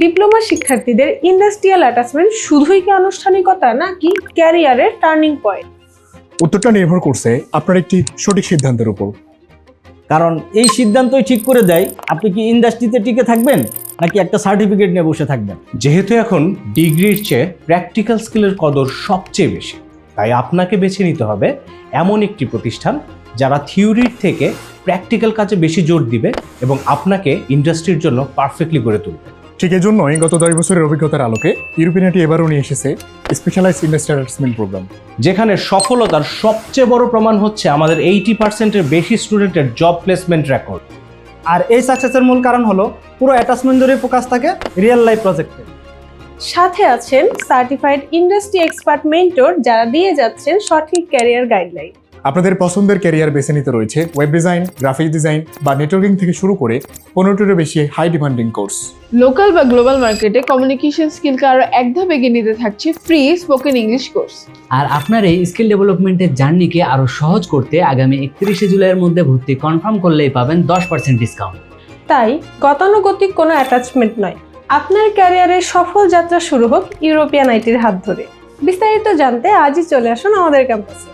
Diploma শিক্ষার্থীদের industrial attachment শুধুই কি আনুষ্ঠানিকতা নাকি ক্যারিয়ারের টার্নিং পয়েন্ট? উত্তরটা নির্ভর করছে আপনার একটি সঠিক সিদ্ধান্তের উপর। কারণ এই সিদ্ধান্তই ঠিক করে দেয় আপনি কি ইন্ডাস্ট্রিতে টিকে থাকবেন নাকি একটা সার্টিফিকেট নিয়ে বসে থাকবেন। যেহেতু এখন ডিগ্রির চেয়ে প্র্যাকটিক্যাল স্কিলের কদর সবচেয়ে বেশি, তাই আপনাকে বেছে নিতে হবে এমন একটি প্রতিষ্ঠান যারা থিওরির থেকে প্র্যাকটিক্যাল কাজে বেশি জোর দিবে এবং আপনাকে ইন্ডাস্ট্রির জন্য পারফেক্টলি গড়ে তুলবে। ঠিক এই জন্যই গত 10 বছরের অভিজ্ঞতার আলোকে ইউরোপিয়ানটি এবারও নিয়ে এসেছে স্পেশালাইজড ইন্ডাস্ট্রিয়াল অ্যাটাচমেন্ট প্রোগ্রাম, যেখানে সফলতার সবচেয়ে বড় প্রমাণ হচ্ছে আমাদের 80%-এর বেশি স্টুডেন্টের জব প্লেসমেন্ট রেকর্ড। আর এই সাকসেসের মূল কারণ হলো পুরো অ্যাটাচমেন্ট ধরে ফোকাস থাকে রিয়েল লাইফ প্রজেক্টে। সাথে আছেন সার্টিফাইড ইন্ডাস্ট্রি এক্সপার্ট মেন্টর যারা দিয়ে যাচ্ছেন সঠিক ক্যারিয়ার গাইডলাইন। আপনাদের পছন্দের ক্যারিয়ার বেছে নিতে রয়েছে ওয়েব ডিজাইন, গ্রাফিক ডিজাইন বা নেটওয়ার্কিং থেকে শুরু করে 15টিরও বেশি হাই ডিমান্ডিং কোর্স। লোকাল বা গ্লোবাল মার্কেটে কমিউনিকেশন স্কিলকে আরো এক ধাপ এগিয়ে নিতে থাকছে ফ্রি স্পোকেন ইংলিশ কোর্স। আর আপনার এই স্কিল ডেভেলপমেন্টের জার্নিকে আরো সহজ করতে আগামী 31শে জুলাইয়ের মধ্যে ভর্তি কনফার্ম করলেই পাবেন 10% ডিসকাউন্ট। তাই গতানুগতিক কোনো অ্যাটাচমেন্ট নয়, আপনার ক্যারিয়ারের সফল যাত্রা শুরু হোক ইউরোপিয়ান আইটির হাত ধরে। বিস্তারিত জানতে আজই চলে আসুন আমাদের ক্যাম্পাসে।